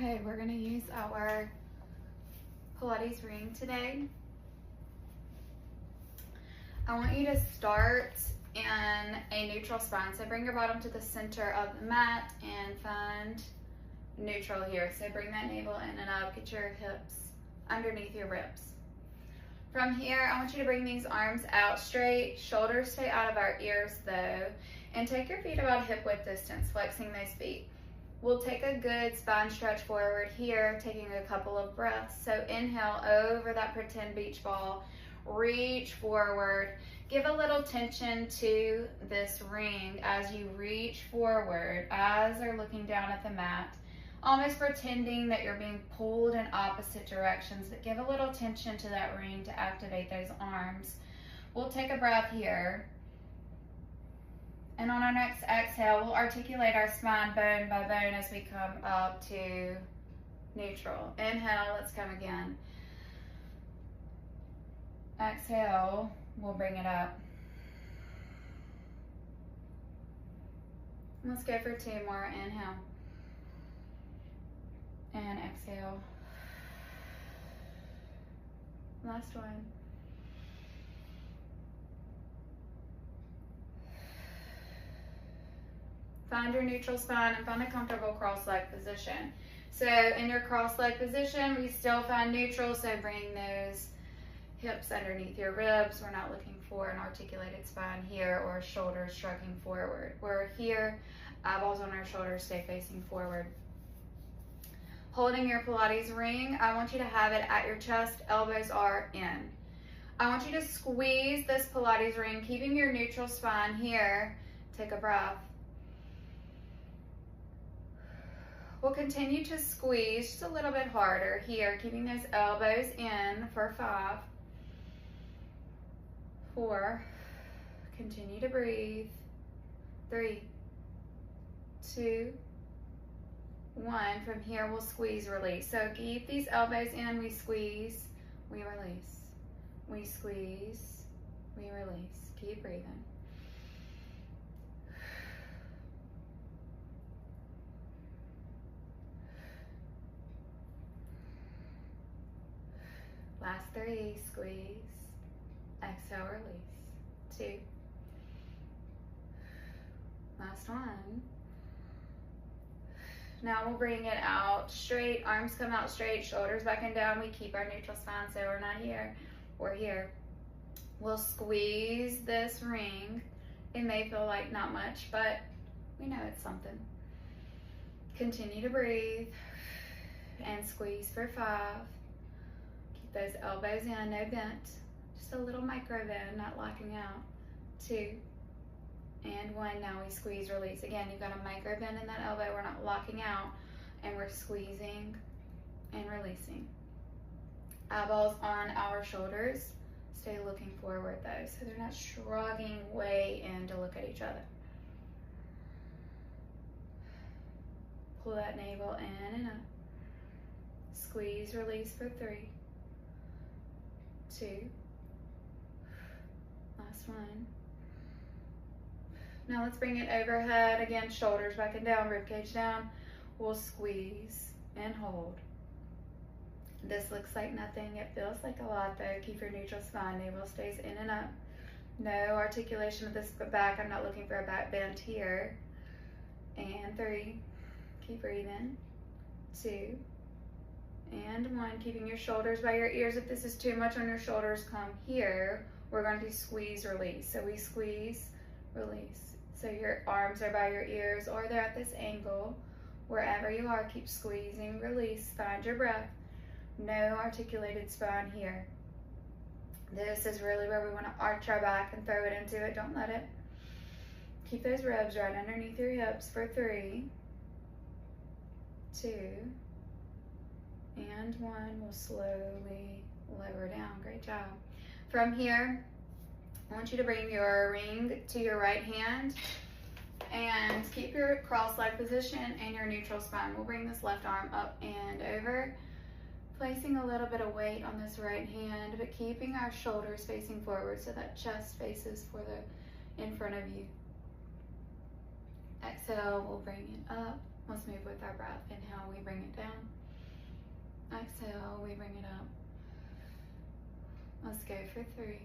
Okay, we're gonna use our Pilates ring today. I want you to start in a neutral spine. So bring your bottom to the center of the mat and find neutral here. So bring that navel in and up, get your hips underneath your ribs. From here, I want you to bring these arms out straight, shoulders stay out of our ears though, and take your feet about hip width distance, flexing those feet. We'll take a good spine stretch forward here, taking a couple of breaths. So inhale over that pretend beach ball, reach forward. Give a little tension to this ring as you reach forward, eyes are looking down at the mat, almost pretending that you're being pulled in opposite directions, but give a little tension to that ring to activate those arms. We'll take a breath here. And on our next exhale, we'll articulate our spine bone by bone as we come up to neutral. Inhale, let's come again. Exhale, we'll bring it up. Let's go for two more. Inhale. And exhale. Last one. Find your neutral spine and find a comfortable cross-leg position. So in your cross-leg position, we still find neutral, so bring those hips underneath your ribs. We're not looking for an articulated spine here or shoulders shrugging forward. We're here, eyeballs on our shoulders, stay facing forward. Holding your Pilates ring, I want you to have it at your chest, elbows are in. I want you to squeeze this Pilates ring, keeping your neutral spine here. Take a breath. We'll continue to squeeze just a little bit harder here, keeping those elbows in for 5, 4, continue to breathe, 3, 2, 1. From here, we'll squeeze, release. So keep these elbows in, we squeeze, we release. We squeeze, we release. Keep breathing. Last 3, squeeze, exhale, release. 2, last 1. Now we'll bring it out straight, arms come out straight, shoulders back and down. We keep our neutral spine, so we're not here, we're here. We'll squeeze this ring. It may feel like not much, but we know it's something. Continue to breathe and squeeze for 5. Those elbows in, no bent, just a little micro bend, not locking out. 2 and 1. Now we squeeze, release. Again, you've got a micro bend in that elbow, we're not locking out, and we're squeezing and releasing. Eyeballs on our shoulders, stay looking forward though, so they're not shrugging way in to look at each other. Pull that navel in and up. Squeeze, release for 3, 2, last 1. Now let's bring it overhead. Again, shoulders back and down, ribcage down. We'll squeeze and hold. This looks like nothing. It feels like a lot though. Keep your neutral spine. Navel stays in and up. No articulation of this back. I'm not looking for a back bend here. And 3. Keep breathing. 2. And 1, keeping your shoulders by your ears. If this is too much on your shoulders, come here. We're going to do squeeze, release. So we squeeze, release. So your arms are by your ears or they're at this angle. Wherever you are, keep squeezing, release, find your breath. No articulated spine here. This is really where we want to arch our back and throw it into it. Don't let it. Keep those ribs right underneath your hips for 3, 2, and 1. We'll slowly lower down. Great job. From here, I want you to bring your ring to your right hand and keep your cross-leg position and your neutral spine. We'll bring this left arm up and over, placing a little bit of weight on this right hand, but keeping our shoulders facing forward so that chest faces for the in front of you. Exhale, we'll bring it up. Let's move with our breath. Inhale, we bring it down. Exhale, we bring it up. Let's go for 3,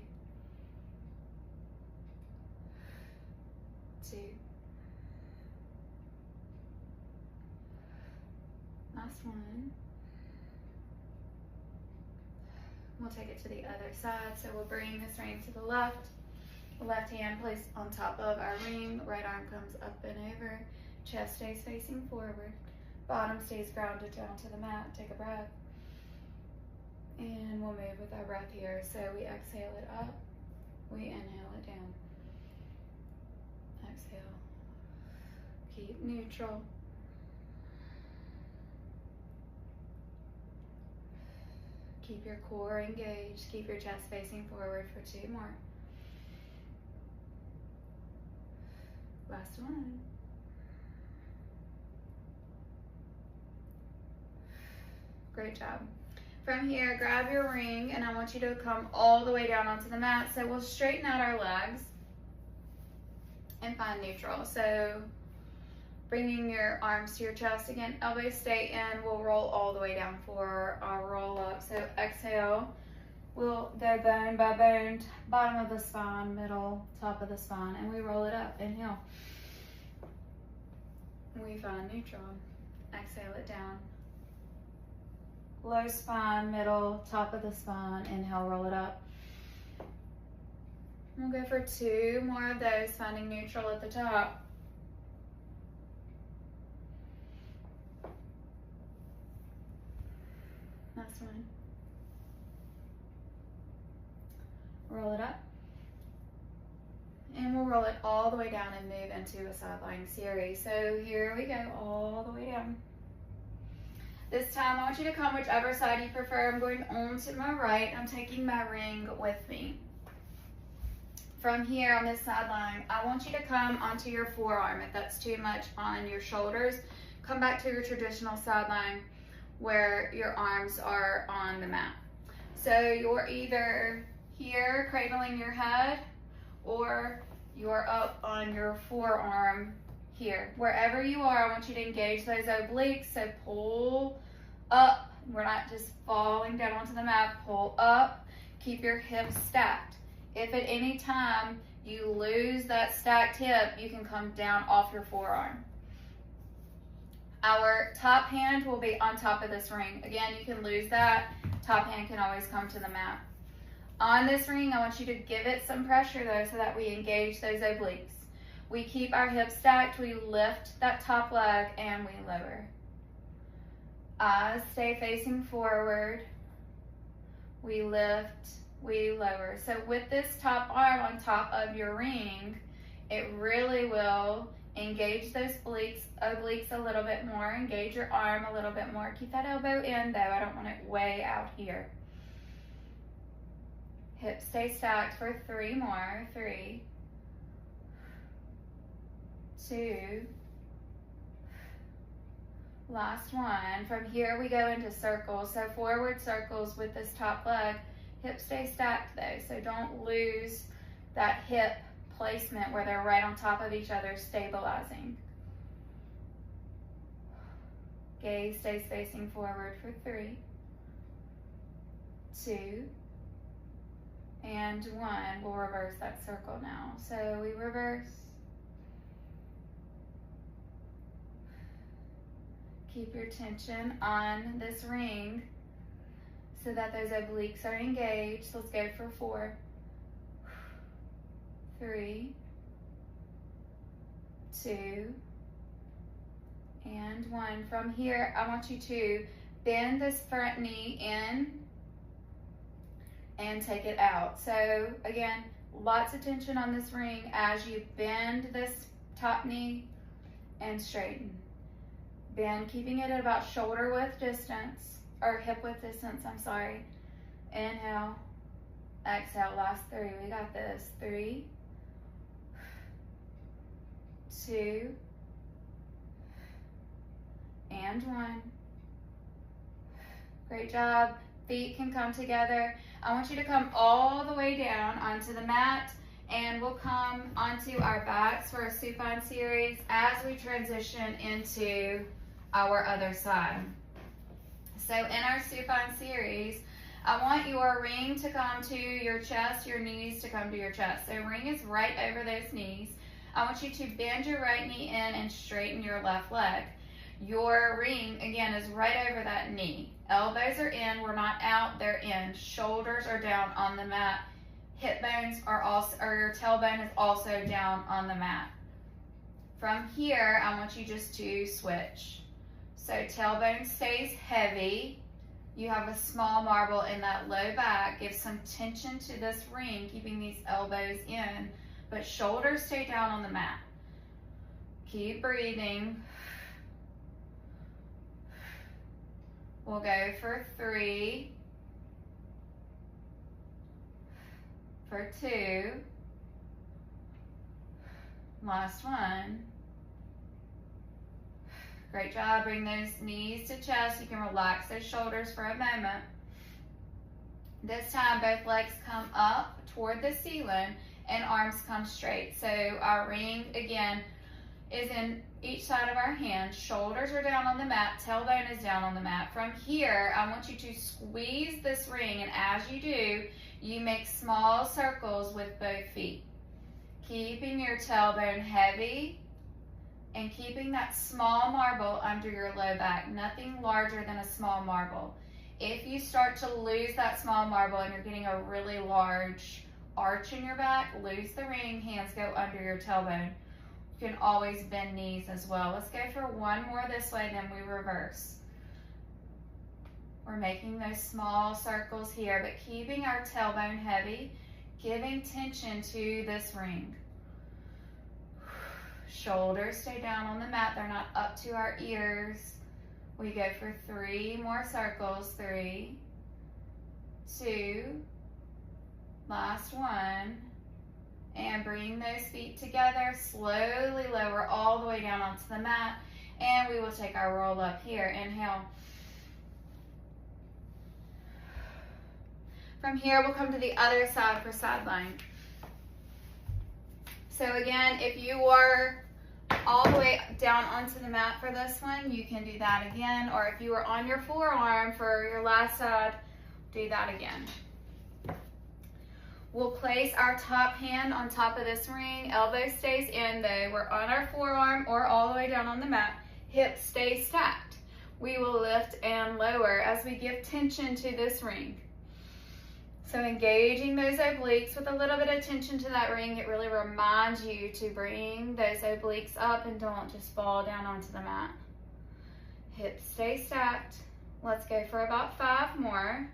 2. Last one. We'll take it to the other side. So we'll bring this ring to the left. Left hand placed on top of our ring. Right arm comes up and over. Chest stays facing forward. Bottom stays grounded down to the mat. Take a breath. And we'll move with our breath here. So we exhale it up. We inhale it down. Exhale. Keep neutral. Keep your core engaged. Keep your chest facing forward for 2 more. Last one. Great job. From here, grab your ring, and I want you to come all the way down onto the mat. So we'll straighten out our legs and find neutral. So bringing your arms to your chest again, elbows stay in. We'll roll all the way down for our roll up. So exhale, we'll go bone by bone, bottom of the spine, middle, top of the spine, and we roll it up. Inhale. We find neutral. Exhale it down. Low spine, middle, top of the spine. Inhale, roll it up. We'll go for 2 more of those, finding neutral at the top. Last one. Roll it up. And we'll roll it all the way down and move into a side lying series. So here we go, all the way down. This time I want you to come whichever side you prefer. I'm going on to my right. I'm taking my ring with me. From here on this side line, I want you to come onto your forearm. If that's too much on your shoulders, come back to your traditional side line where your arms are on the mat. So you're either here cradling your head, or you're up on your forearm here. Wherever you are, I want you to engage those obliques. So pull up. We're not just falling down onto the mat. Pull up. Keep your hips stacked. If at any time you lose that stacked hip, you can come down off your forearm. Our top hand will be on top of this ring. Again, you can lose that. Top hand can always come to the mat. On this ring, I want you to give it some pressure though, so that we engage those obliques. We keep our hips stacked, we lift that top leg, and we lower. Eyes stay facing forward. We lift, we lower. So with this top arm on top of your ring, it really will engage those obliques a little bit more. Engage your arm a little bit more. Keep that elbow in though. I don't want it way out here. Hips stay stacked for 3 more. 3, 2, last one. From here we go into circles. So forward circles with this top leg. Hips stay stacked though, so don't lose that hip placement where they're right on top of each other, stabilizing. Gaze stays facing forward for 3, 2, and 1. We'll reverse that circle now. So we reverse. Keep your tension on this ring so that those obliques are engaged. Let's go for 4, 3, 2, and 1. From here, I want you to bend this front knee in and take it out. So again, lots of tension on this ring as you bend this top knee and straighten. Bend, keeping it at about shoulder width distance, or hip width distance, I'm sorry. Inhale, exhale, last 3, we got this. 3, 2, and 1. Great job. Feet can come together. I want you to come all the way down onto the mat, and we'll come onto our backs for a supine series as we transition into our other side. So in our supine series, I want your ring to come to your chest, your knees to come to your chest. So ring is right over those knees. I want you to bend your right knee in and straighten your left leg. Your ring, again, is right over that knee. Elbows are in, we're not out, they're in. Shoulders are down on the mat. Hip bones are also, or your tailbone is also down on the mat. From here, I want you just to switch. So tailbone stays heavy. You have a small marble in that low back. Give some tension to this ring, keeping these elbows in, but shoulders stay down on the mat. Keep breathing. We'll go for 3, for 2, last one. Great job. Bring those knees to chest. You can relax those shoulders for a moment. This time, both legs come up toward the ceiling and arms come straight. So our ring, again, is in each side of our hand. Shoulders are down on the mat. Tailbone is down on the mat. From here, I want you to squeeze this ring, and as you do, you make small circles with both feet. Keeping your tailbone heavy and keeping that small marble under your low back. Nothing larger than a small marble. If you start to lose that small marble and you're getting a really large arch in your back, lose the ring, hands go under your tailbone. You can always bend knees as well. Let's go for one more this way, then we reverse. We're making those small circles here, but keeping our tailbone heavy, giving tension to this ring. Shoulders stay down on the mat. They're not up to our ears. We go for 3 more circles. 3, 2, last one. And bring those feet together. Slowly lower all the way down onto the mat. And we will take our roll up here. Inhale. From here, we'll come to the other side for side plank. So again, if you are all the way down onto the mat for this one, you can do that again. Or if you are on your forearm for your last side, do that again. We'll place our top hand on top of this ring. Elbow stays in though. We're on our forearm or all the way down on the mat. Hips stay stacked. We will lift and lower as we give tension to this ring. So engaging those obliques with a little bit of tension to that ring, it really reminds you to bring those obliques up and don't just fall down onto the mat. Hips stay stacked. Let's go for about 5 more.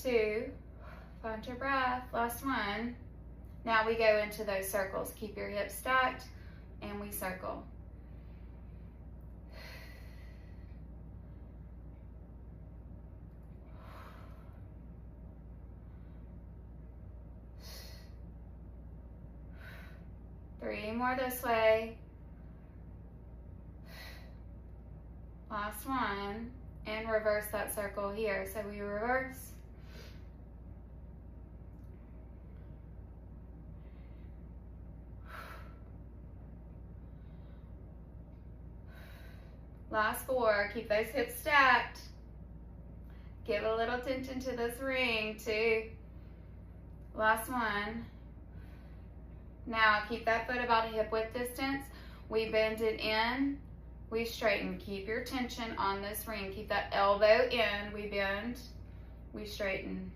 2, find your breath, last one. Now we go into those circles. Keep your hips stacked and we circle. Three more this way. Last one. And reverse that circle here. So we reverse. Last 4, keep those hips stacked. Give a little tension to this ring, 2. Last one. Now keep that foot about a hip width distance. We bend it in, we straighten. Keep your tension on this ring. Keep that elbow in, we bend, we straighten.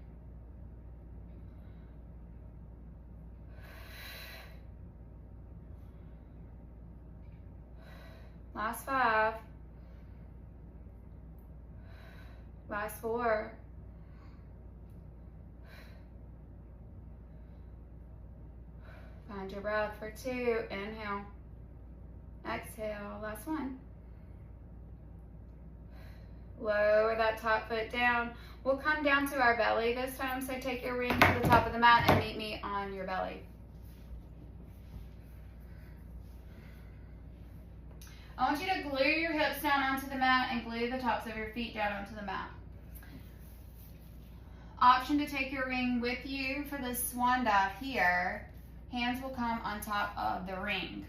Last 5. Last 4. Find your breath for 2. Inhale. Exhale. Last one. Lower that top foot down. We'll come down to our belly this time, so take your ring to the top of the mat and meet me on your belly. I want you to glue your hips down onto the mat and glue the tops of your feet down onto the mat. Option to take your ring with you for the swan dive here. Hands will come on top of the ring.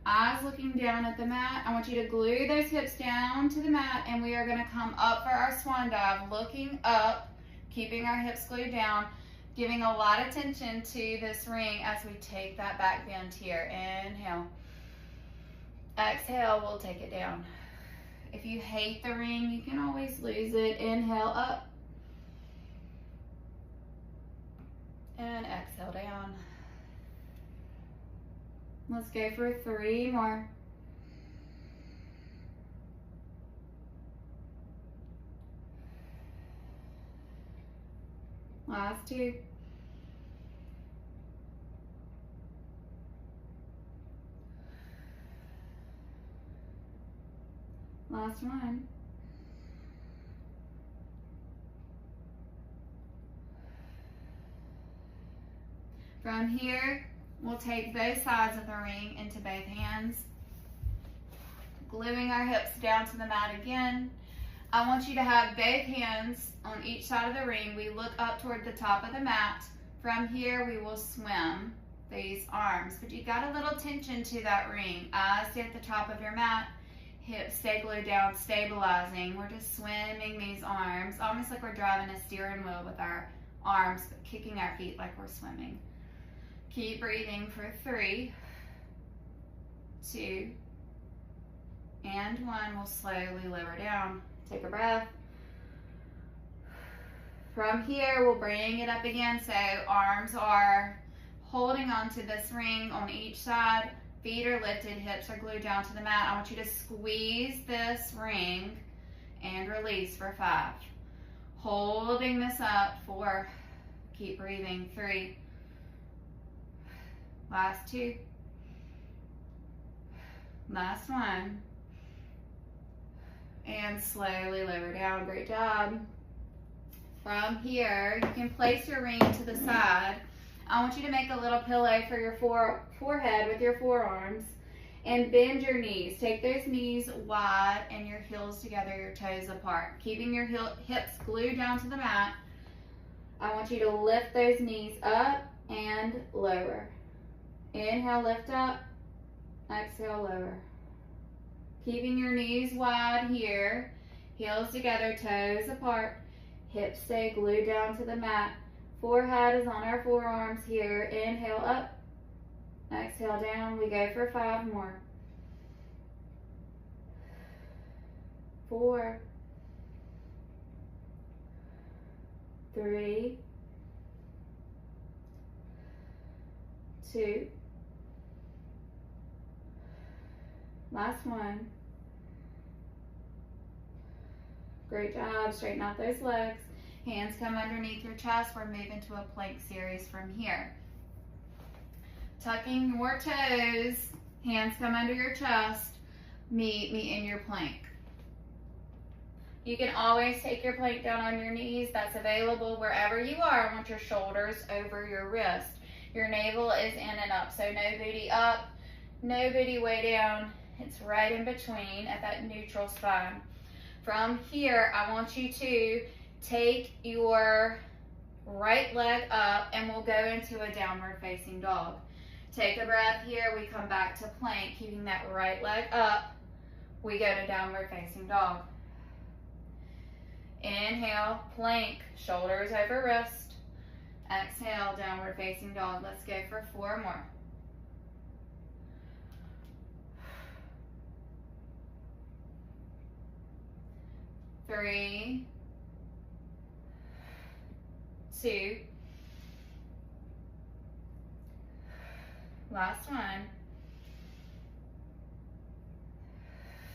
eyes looking down at the mat. I want you to glue those hips down to the mat, and we are going to come up for our swan dive, looking up, keeping our hips glued down, giving a lot of attention to this ring as we take that back bend here. Inhale. Exhale, we'll take it down. If you hate the ring, you can always lose it. Inhale up. And exhale down. Let's go for 3 more. Last 2. Last 1. From here, we'll take both sides of the ring into both hands, gluing our hips down to the mat again. I want you to have both hands on each side of the ring. We look up toward the top of the mat. From here, we will swim these arms, but you got a little tension to that ring. Eyes stay at the top of your mat, hips stay glued down, stabilizing. We're just swimming these arms, almost like we're driving a steering wheel with our arms, but kicking our feet like we're swimming. Keep breathing for 3, 2, and 1. We'll slowly lower down. Take a breath. From here, we'll bring it up again. So arms are holding onto this ring on each side. Feet are lifted, hips are glued down to the mat. I want you to squeeze this ring and release for 5. Holding this up 4. Keep breathing. 3. Last 2. Last 1. And slowly lower down. Great job. From here, you can place your ring to the side. I want you to make a little pillow for your forehead with your forearms and bend your knees. Take those knees wide and your heels together, your toes apart. Keeping your hips glued down to the mat. I want you to lift those knees up and lower. Inhale, lift up. Exhale, lower. Keeping your knees wide here. Heels together, toes apart. Hips stay glued down to the mat. Forehead is on our forearms here. Inhale up. Exhale down. We go for 5 more. 4. 3. 2. Last 1. Great job. Straighten out those legs. Hands come underneath your chest. We're moving to a plank series from here. Tucking your toes. Hands come under your chest. Meet me in your plank. You can always take your plank down on your knees. That's available wherever you are. I want your shoulders over your wrist. Your navel is in and up. So no booty up, no booty way down. It's right in between at that neutral spine. From here, I want you to take your right leg up and we'll go into a downward facing dog. Take a breath here. We come back to plank, keeping that right leg up. We go to downward facing dog. Inhale, plank, shoulders over wrist. Exhale, downward facing dog. Let's go for 4 more. 3, 2, last 1.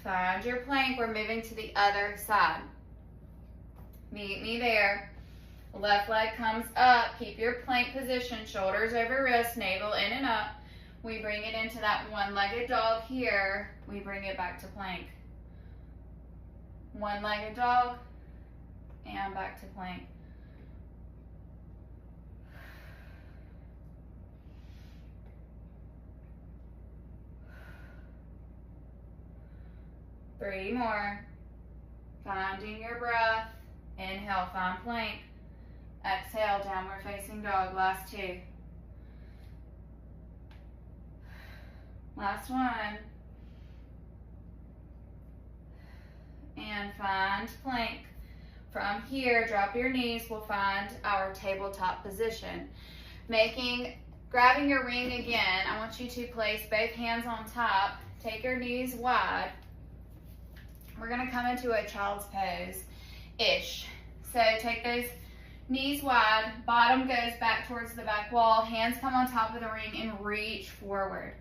Find your plank. We're moving to the other side. Meet me there. Left leg comes up. Keep your plank position. Shoulders over wrist, navel in and up. We bring it into that one-legged dog here. We bring it back to plank. One-legged dog and back to plank. Three more. Finding your breath. Inhale, find plank. Exhale, downward facing dog. Last 2. Last one. And find plank. From here, drop your knees. We'll find our tabletop position. Grabbing your ring again, I want you to place both hands on top. Take your knees wide. We're gonna come into a child's pose-ish. So take those knees wide, bottom goes back towards the back wall, hands come on top of the ring and reach forward.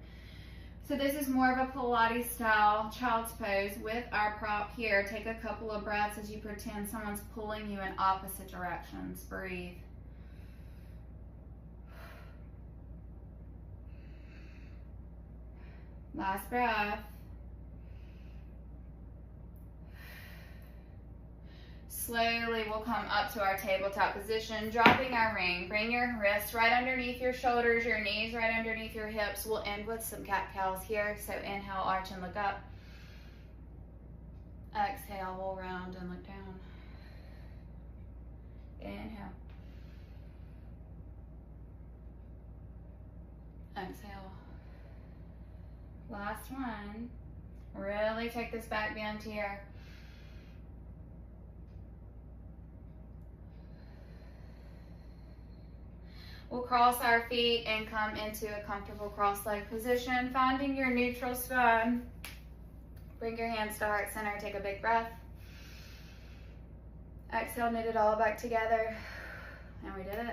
So this is more of a Pilates style child's pose with our prop here. Take a couple of breaths as you pretend someone's pulling you in opposite directions. Breathe. Last breath. Slowly we'll come up to our tabletop position, dropping our ring. Bring your wrists right underneath your shoulders, your knees right underneath your hips. We'll end with some cat-cows here. So inhale, arch and look up. Exhale, we'll round and look down. Inhale. Exhale. Last one. Really take this back bend here. We'll cross our feet and come into a comfortable cross-leg position, finding your neutral spine. Bring your hands to heart center, take a big breath. Exhale, knit it all back together. And we did it.